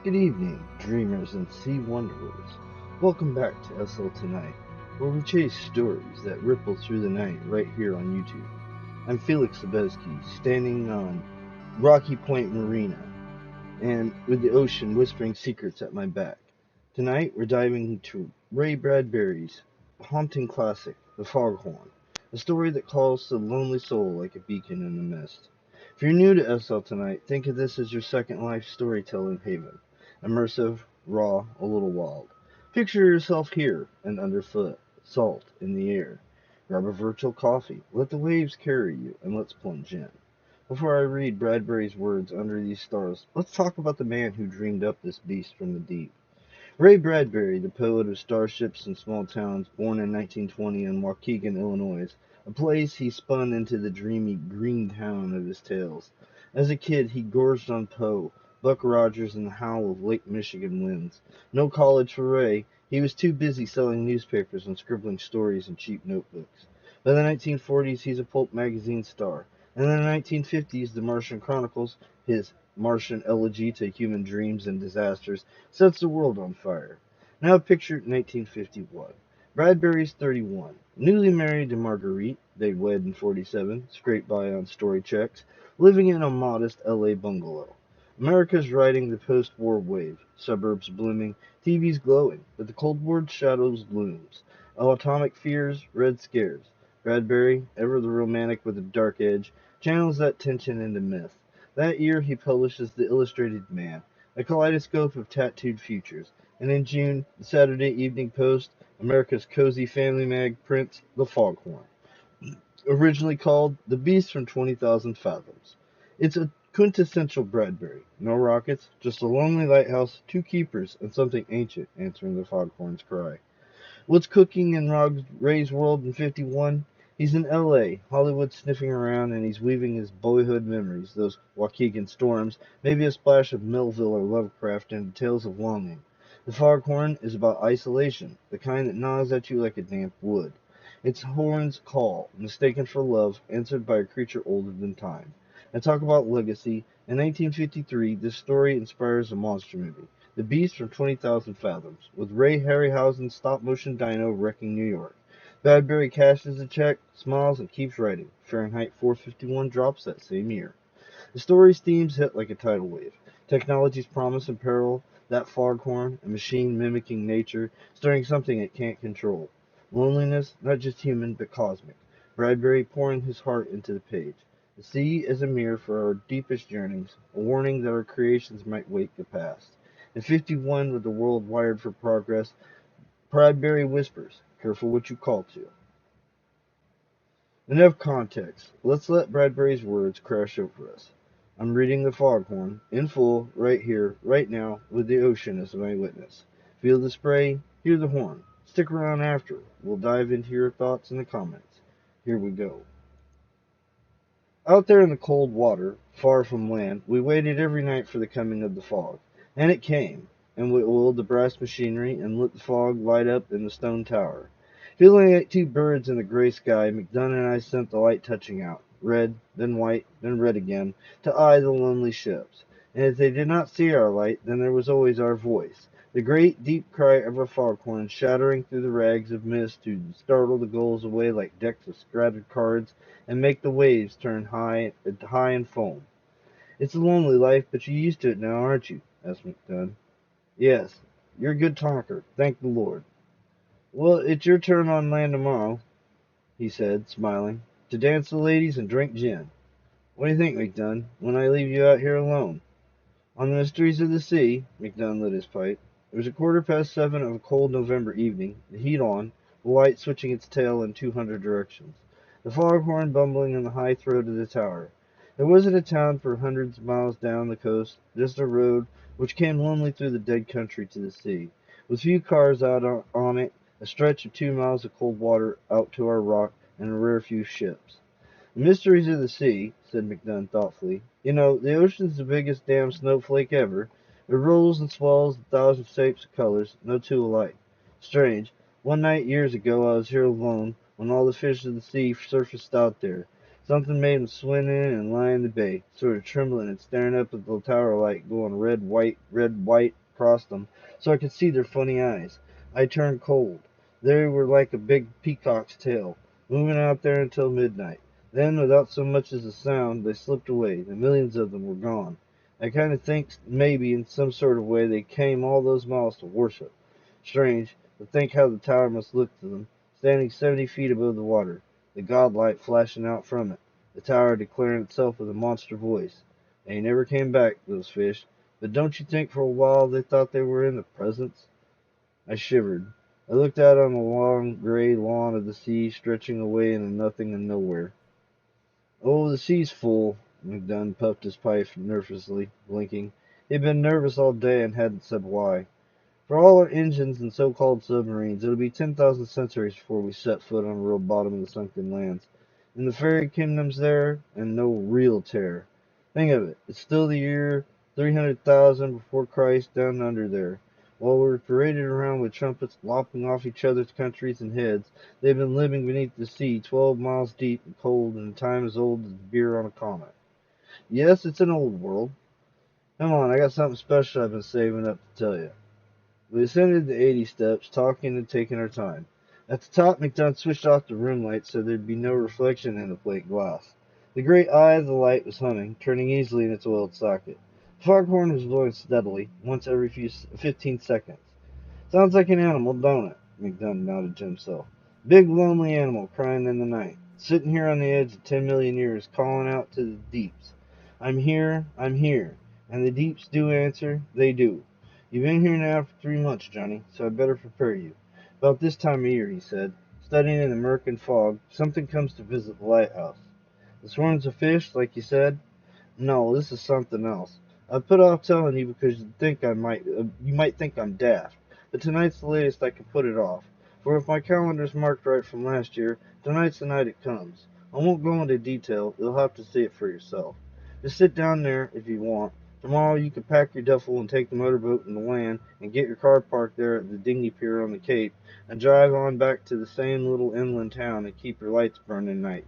Good evening, dreamers and sea wanderers. Welcome back to SL Tonight, where we chase stories that ripple through the night right here on YouTube. I'm Felix Sebesky, standing on Rocky Point Marina, and with the ocean whispering secrets at my back. Tonight, we're diving into Ray Bradbury's haunting classic, The Foghorn, a story that calls to the lonely soul like a beacon in the mist. If you're new to SL Tonight, think of this as your second life storytelling haven. Immersive, raw, a little wild. Picture yourself here and underfoot, salt in the air. Grab a virtual coffee, let the waves carry you, and let's plunge in. Before I read Bradbury's words under these stars, let's talk about the man who dreamed up this beast from the deep. Ray Bradbury, the poet of starships and small towns, born in 1920 in Waukegan, Illinois, a place he spun into the dreamy green town of his tales. As a kid, he gorged on Poe, Buck Rogers, and the howl of Lake Michigan winds. No college for Ray. He was too busy selling newspapers and scribbling stories in cheap notebooks. By the 1940s, he's a pulp magazine star. And in the 1950s, the Martian Chronicles, his Martian elegy to human dreams and disasters, sets the world on fire. Now picture 1951. Bradbury's 31, newly married to Marguerite, they'd wed in 47, scraped by on story checks, living in a modest LA bungalow. America's riding the post-war wave, suburbs blooming, TVs glowing, but the Cold War shadows looms. Atomic fears, red scares. Bradbury, ever the romantic with a dark edge, channels that tension into myth. That year he publishes The Illustrated Man, a kaleidoscope of tattooed futures, and in June, the Saturday Evening Post, America's cozy family mag, prints The Foghorn, originally called The Beast from 20,000 Fathoms. It's a quintessential Bradbury. No rockets, just a lonely lighthouse, two keepers, and something ancient answering the foghorn's cry. What's cooking in Ray's world in 51? He's in LA, Hollywood sniffing around, and he's weaving his boyhood memories, those Waukegan storms, maybe a splash of Melville or Lovecraft, into tales of longing. The foghorn is about isolation, the kind that gnaws at you like a damp wood. Its horns call, mistaken for love, answered by a creature older than time. And talk about legacy. In 1953, this story inspires a monster movie. The Beast from 20,000 Fathoms, with Ray Harryhausen's stop-motion dino wrecking New York. Bradbury cashes the check, smiles, and keeps writing. Fahrenheit 451 drops that same year. The story's themes hit like a tidal wave. Technology's promise and peril, that foghorn, a machine mimicking nature, stirring something it can't control. Loneliness, not just human, but cosmic. Bradbury pouring his heart into the page. The sea is a mirror for our deepest yearnings, a warning that our creations might wake the past. In 51, with the world wired for progress, Bradbury whispers, careful what you call to. Enough context. Let's let Bradbury's words crash over us. I'm reading The Foghorn, in full, right here, right now, with the ocean as my witness. Feel the spray, hear the horn. Stick around after. We'll dive into your thoughts in the comments. Here we go. Out there in the cold water, far from land, we waited every night for the coming of the fog. And it came, and we oiled the brass machinery and let the fog light up in the stone tower. Feeling like two birds in the gray sky, McDunn and I sent the light touching out, red, then white, then red again, to eye the lonely ships. And if they did not see our light, then there was always our voice, the great deep cry of a foghorn shattering through the rags of mist to startle the gulls away like decks of scattered cards and make the waves turn high and foam. It's a lonely life, but you're used to it now, aren't you? Asked McDunn. Yes, you're a good talker, thank the Lord. Well, it's your turn on land tomorrow, he said, smiling, to dance the ladies and drink gin. What do you think, McDunn, when I leave you out here alone? On the mysteries of the sea, McDunn lit his pipe. It was 7:15 of a cold November evening, the heat on, the light switching its tail in 200 directions, the foghorn bumbling in the high throat of the tower. There wasn't a town for hundreds of miles down the coast, just a road which came lonely through the dead country to the sea, with few cars out on it, a stretch of 2 miles of cold water out to our rock, and a rare few ships. The mysteries of the sea, said McDunn thoughtfully. You know, the ocean's the biggest damn snowflake ever. It rolls and swells in 1,000 shapes and colors, no two alike. Strange. One night years ago I was here alone when all the fish of the sea surfaced out there. Something made him swim in and lie in the bay, sort of trembling and staring up at the tower light going red, white across them, so I could see their funny eyes. I turned cold. They were like a big peacock's tail, moving out there until midnight. Then, without so much as a sound, they slipped away. The millions of them were gone. I kind of think maybe in some sort of way they came all those miles to worship. Strange, but think how the tower must look to them, standing 70 feet above the water, the godlight flashing out from it, the tower declaring itself with a monster voice. They never came back, those fish, but don't you think for a while they thought they were in the presence? I shivered. I looked out on the long gray lawn of the sea stretching away into nothing and nowhere. Oh, the sea's full. McDunn puffed his pipe nervously, blinking. He'd been nervous all day and hadn't said why. For all our engines and so-called submarines, it'll be 10,000 centuries before we set foot on the real bottom of the sunken lands. And the fairy kingdom's there, and no real terror. Think of it. It's still the year 300,000 before Christ down under there. While we're paraded around with trumpets lopping off each other's countries and heads, they've been living beneath the sea 12 miles deep and cold in a time as old as beer on a comet. Yes, it's an old world. Come on, I got something special I've been saving up to tell you. We ascended the 80 steps, talking and taking our time. At the top, McDunn switched off the room light so there'd be no reflection in the plate glass. The great eye of the light was humming, turning easily in its oiled socket. The foghorn was blowing steadily, once every 15 seconds. Sounds like an animal, don't it? McDunn nodded to himself. Big lonely animal crying in the night. Sitting here on the edge of 10 million years, calling out to the deeps. I'm here, I'm here. And the deeps do answer, they do. You've been here now for 3 months, Johnny, so I'd better prepare you. About this time of year, he said, studying in the murk and fog, something comes to visit the lighthouse. The swarms of fish, like you said, no, this is something else. I put off telling you because you might think I'm daft, but tonight's the latest I can put it off. For if my calendar's marked right from last year, tonight's the night it comes. I won't go into detail, you'll have to see it for yourself. Just sit down there if you want. Tomorrow you can pack your duffel and take the motorboat and the land and get your car parked there at the dinghy pier on the Cape and drive on back to the same little inland town and keep your lights burning nights.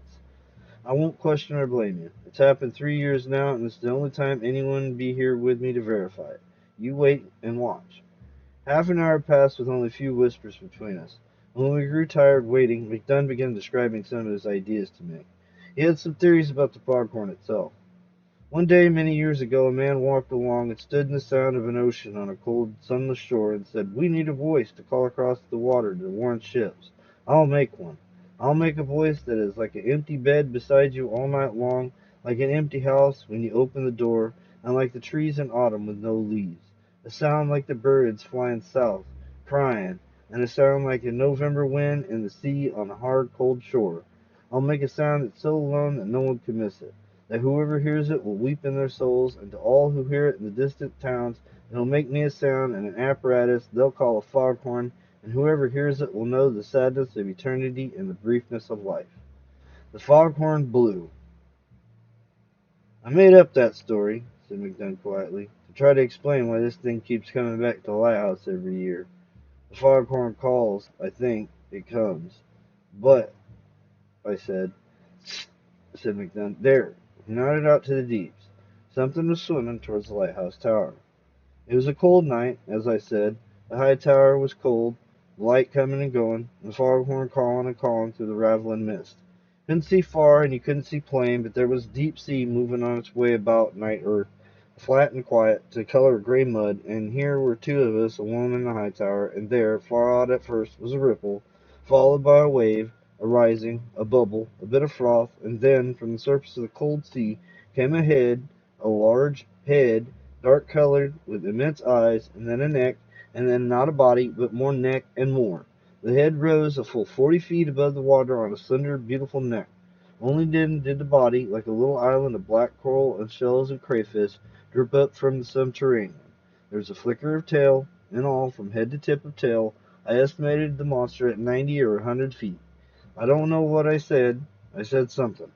I won't question or blame you. It's happened 3 years now, and it's the only time anyone will be here with me to verify it. You wait and watch. Half an hour passed with only a few whispers between us. When we grew tired waiting, McDunn began describing some of his ideas to me. He had some theories about the foghorn itself. One day, many years ago, a man walked along and stood in the sound of an ocean on a cold, sunless shore and said, "We need a voice to call across the water to warn ships. I'll make one. I'll make a voice that is like an empty bed beside you all night long, like an empty house when you open the door, and like the trees in autumn with no leaves. A sound like the birds flying south, crying, and a sound like a November wind in the sea on a hard, cold shore. I'll make a sound that's so alone that no one can miss it, that whoever hears it will weep in their souls, and to all who hear it in the distant towns, it'll make me a sound and an apparatus they'll call a foghorn, and whoever hears it will know the sadness of eternity and the briefness of life." The foghorn blew. "I made up that story," said McDunn quietly, "to try to explain why this thing keeps coming back to the lighthouse every year. The foghorn calls, I think, it comes. But, I said, said McDunn. There. He nodded out to the deeps. Something was swimming towards the lighthouse tower. It was a cold night, as I said. The high tower was cold, the light coming and going, the foghorn calling and calling through the raveling mist. Couldn't see far and you couldn't see plain, but there was deep sea moving on its way about night earth, flat and quiet, to the color of gray mud, and here were two of us alone in the high tower, and there, far out at first, was a ripple, followed by a wave, a rising, a bubble, a bit of froth, and then, from the surface of the cold sea, came a head, a large head, dark-colored, with immense eyes, and then a neck, and then not a body, but more neck and more. The head rose a full 40 feet above the water on a slender, beautiful neck. Only then did the body, like a little island of black coral and shells of crayfish, droop up from the subterranean. There was a flicker of tail. In all, from head to tip of tail, I estimated the monster at 90 or 100 feet. I don't know what I said. I said something.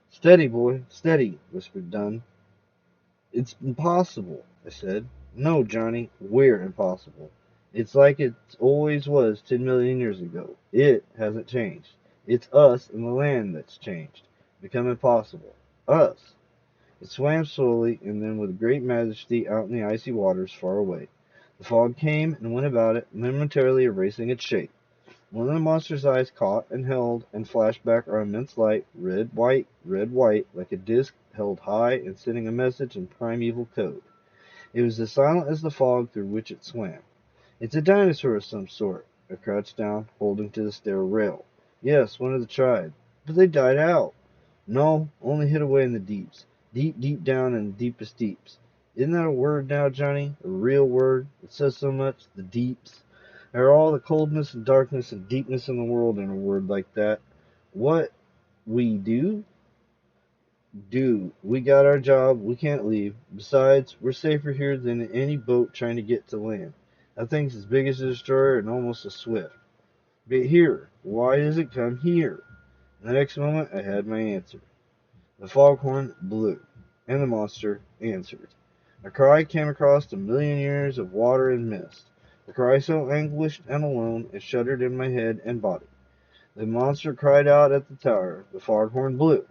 "Steady, boy, steady," whispered Dunn. "It's impossible," I said. "No, Johnny, we're impossible. It's like it always was 10 million years ago. It hasn't changed. It's us and the land that's changed. become impossible. Us! It swam slowly, and then with great majesty out in the icy waters far away. The fog came and went about it, momentarily erasing its shape. One of the monster's eyes caught and held and flashed back our immense light, red, white, like a disk held high and sending a message in primeval code. It was as silent as the fog through which it swam. It's a dinosaur of some sort. I crouched down, holding to the stair rail. Yes, one of the tribe. But they died out. No, only hid away in the deeps. Deep, deep down in the deepest deeps. Isn't that a word now, Johnny? A real word? It says so much. The deeps. There are all the coldness and darkness and deepness in the world in a word like that. What we do. We got our job. We can't leave. Besides, we're safer here than in any boat trying to get to land. That thing's as big as a destroyer and almost as swift. But here, why does it come here? The next moment, I had my answer. The foghorn blew, and the monster answered. A cry came across a million years of water and mist. A cry so anguished and alone it shuddered in my head and body. The monster cried out at the tower. The foghorn blew.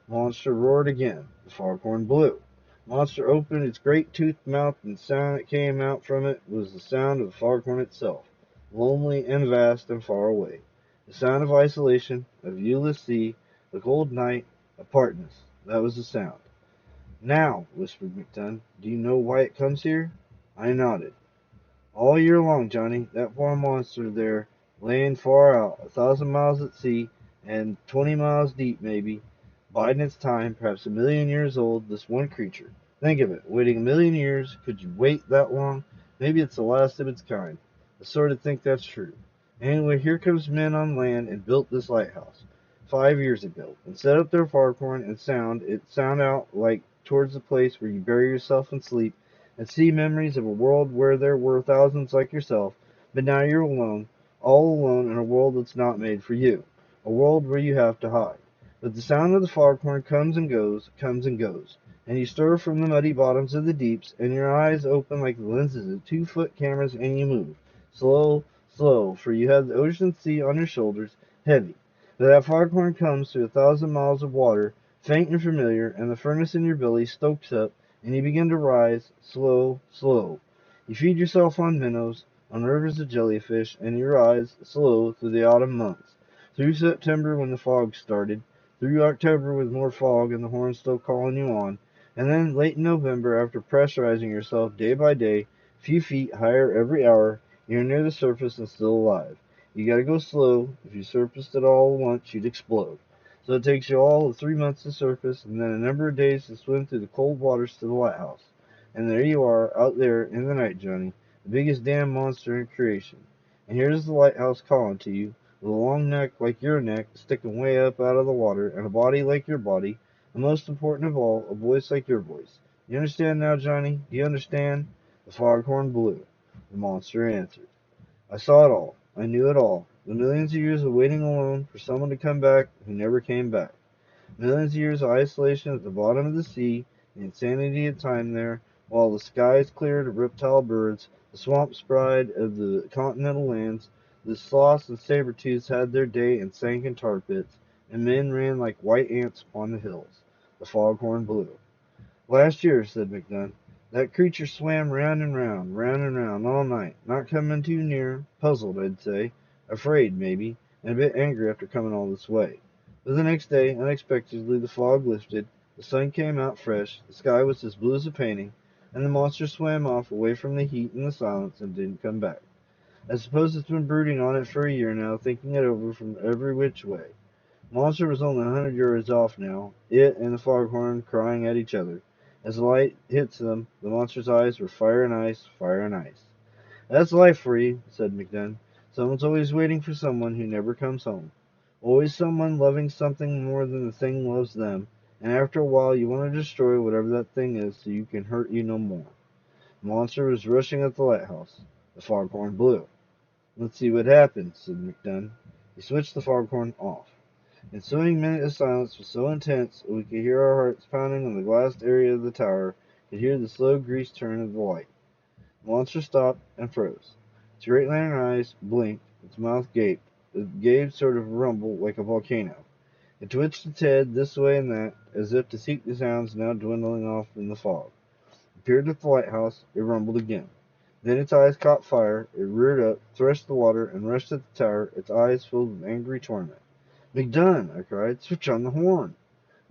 Monster roared again. The foghorn blew. Monster opened its great toothed mouth, and the sound that came out from it was the sound of the foghorn itself, lonely and vast and far away. The sound of isolation, of viewless sea, the cold night, apartness. That was the sound. Now, whispered McDunn, do you know why it comes here? I nodded. All year long, Johnny, that poor monster there, laying far out, 1,000 miles at sea, and 20 miles deep, maybe, biding its time, perhaps a million years old, this one creature. Think of it, waiting a million years. Could you wait that long? Maybe it's the last of its kind. I sort of think that's true. Anyway, here comes men on land and built this lighthouse 5 years ago, and set up their foghorn and sound out like towards the place where you bury yourself in sleep and see memories of a world where there were thousands like yourself, but now you're alone, all alone in a world that's not made for you, a world where you have to hide. But the sound of the foghorn comes and goes, and you stir from the muddy bottoms of the deeps, and your eyes open like the lenses of 2-foot cameras, and you move. Slow, slow, for you have the ocean sea on your shoulders, heavy. But that foghorn comes through 1,000 miles of water, faint and familiar, and the furnace in your belly stokes up, and you begin to rise, slow, slow. You feed yourself on minnows, on rivers of jellyfish, and you rise, slow, through the autumn months. Through September when the fog started, through October with more fog and the horn still calling you on, and then late in November, after pressurizing yourself day by day, a few feet higher every hour, you're near the surface and still alive. You gotta go slow. If you surfaced at all at once, you'd explode. So it takes you all of 3 months to surface, and then a number of days to swim through the cold waters to the lighthouse. And there you are, out there in the night, Johnny, the biggest damn monster in creation. And here's the lighthouse calling to you, with a long neck like your neck, sticking way up out of the water, and a body like your body, and most important of all, a voice like your voice. You understand now, Johnny? Do you understand? The foghorn blew. The monster answered. I saw it all. I knew it all. The millions of years of waiting alone for someone to come back who never came back. Millions of years of isolation at the bottom of the sea, the insanity of time there, while the skies cleared of reptile birds, the swamps bride of the continental lands, the sloths and saber-tooths had their day and sank in tar pits, and men ran like white ants upon the hills. The foghorn blew. Last year, said McDunn, that creature swam round and round, all night, not coming too near, puzzled, I'd say, afraid, maybe, and a bit angry after coming all this way. But the next day, unexpectedly, the fog lifted, the sun came out fresh, the sky was as blue as a painting, and the monster swam off away from the heat and the silence and didn't come back. I suppose it's been brooding on it for a year now, thinking it over from every which way. Monster was only 100 yards off now, it and the foghorn crying at each other. As the light hits them, the monster's eyes were fire and ice, fire and ice. That's life for you, said McDunn. Someone's always waiting for someone who never comes home. Always someone loving something more than the thing loves them, and after a while you want to destroy whatever that thing is so you can hurt you no more. The monster was rushing at the lighthouse. The foghorn blew. Let's see what happens, said McDunn. He switched the foghorn off. The ensuing minute of silence was so intense we could hear our hearts pounding on the glassed area of the tower, could hear the slow greased turn of the light. The monster stopped and froze. Its great lantern eyes blinked, its mouth gaped. It gave sort of rumble like a volcano. It twitched its head this way and that, as if to seek the sounds now dwindling off in the fog. It peered at the lighthouse. It rumbled again. Then its eyes caught fire. It reared up, threshed the water, and rushed at the tower, its eyes filled with angry torment. "McDunn!" I cried. "Switch on the horn!"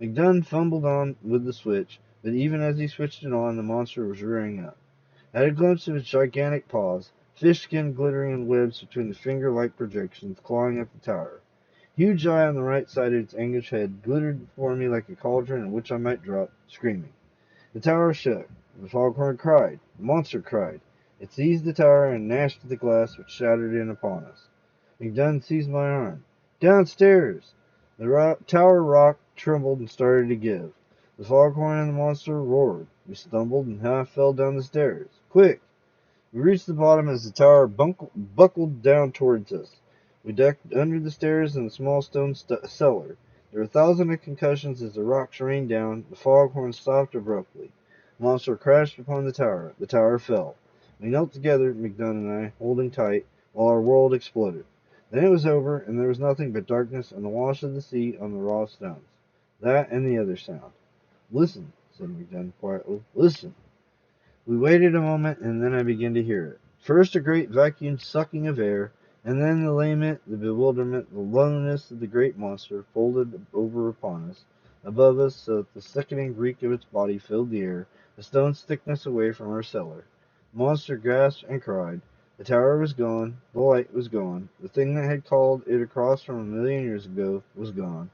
McDunn fumbled on with the switch, but even as he switched it on, the monster was rearing up. I had a glimpse of its gigantic paws, fish skin glittering in webs between the finger-like projections, clawing at the tower. Huge eye on the right side of its anguished head glittered before me like a cauldron in which I might drop, screaming. The tower shook. The foghorn cried. The monster cried. It seized the tower and gnashed at the glass, which shattered in upon us. McDunn seized my arm. "Downstairs!" The tower rocked, trembled, and started to give. The foghorn and the monster roared. We stumbled and half fell down the stairs. "Quick!" We reached the bottom as the tower buckled down towards us. We ducked under the stairs in a small stone cellar. There were a thousand concussions as the rocks rained down. The foghorn stopped abruptly. The monster crashed upon the tower. The tower fell. We knelt together, McDunn and I, holding tight, while our world exploded. Then it was over, and there was nothing but darkness and the wash of the sea on the raw stones. That and the other sound. "Listen," said McDunn quietly. "Listen." We waited a moment, and then I began to hear it. First a great vacuum sucking of air, and then the lament, the bewilderment, the loneliness of the great monster folded over upon us, above us, so that the sickening reek of its body filled the air, a stone's thickness away from our cellar. The monster gasped and cried. The tower was gone, the light was gone, the thing that had called it across from 1,000,000 years ago was gone,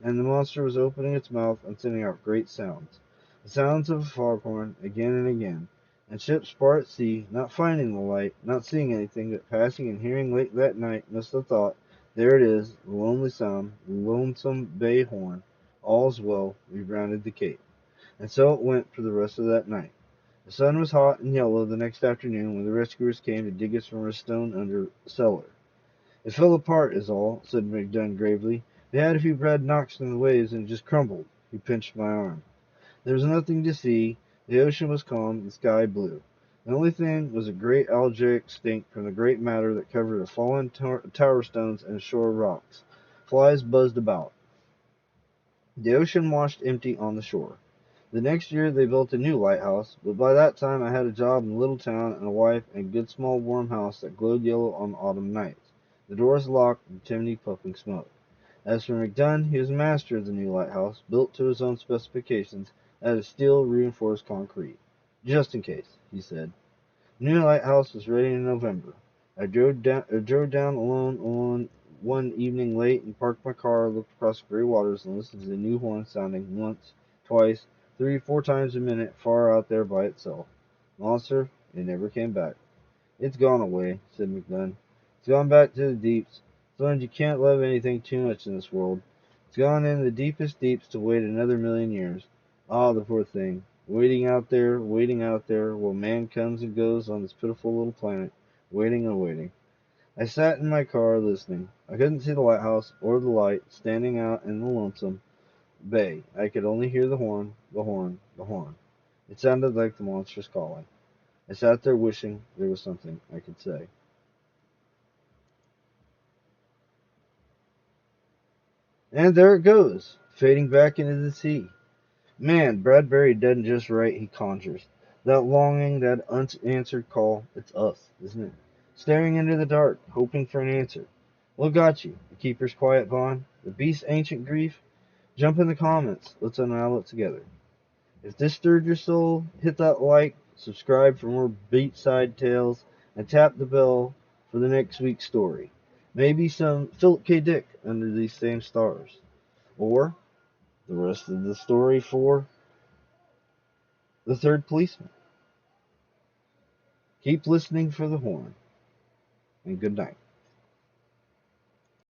and the monster was opening its mouth and sending out great sounds. The sounds of a foghorn, again and again. And ships far at sea, not finding the light, not seeing anything, but passing and hearing late that night, must have thought, "There it is, the lonely sound, the lonesome bay horn. All's well, we've rounded the cape." And so it went for the rest of that night. The sun was hot and yellow the next afternoon when the rescuers came to dig us from our stone under cellar. "It fell apart, is all," said McDunn gravely. "They had a few bad knocks from the waves, and it just crumbled." He pinched my arm. There was nothing to see. The ocean was calm, the sky blue. The only thing was a great algaic stink from the great matter that covered the fallen tower stones and shore rocks. Flies buzzed about. The ocean washed empty on the shore. The next year they built a new lighthouse, but by that time I had a job in a little town and a wife and a good small warm house that glowed yellow on autumn nights. The doors locked, the chimney puffing smoke. As for McDunn, he was master of the new lighthouse, built to his own specifications, out of steel reinforced concrete. "Just in case," he said. The new lighthouse was ready in November. I drove down alone one evening late and parked my car, looked across the gray waters, and listened to the new horn sounding once, twice, three, 4 times a minute far out there by itself. Monster, it never came back. "It's gone away," said McDunn. "It's gone back to the deeps. It's learned you can't love anything too much in this world. It's gone in the deepest deeps to wait another 1,000,000 years. Ah, the poor thing. Waiting out there, while man comes and goes on this pitiful little planet, waiting and waiting." I sat in my car listening. I couldn't see the lighthouse or the light standing out in the lonesome bay. I could only hear the horn, the horn, the horn. It sounded like the monster's calling. I sat there wishing there was something I could say. And there it goes, fading back into the sea. Man, Bradbury doesn't just write, he conjures. That longing, that unanswered call, it's us, isn't it? Staring into the dark, hoping for an answer. What got you? The keeper's quiet bond? The beast's ancient grief? Jump in the comments. Let's unravel it together. If this stirred your soul, hit that like, subscribe for more Beachside tales, and tap the bell for the next week's story. Maybe some Philip K. Dick under these same stars. Or the rest of the story for the third policeman. Keep listening for the horn, and good night.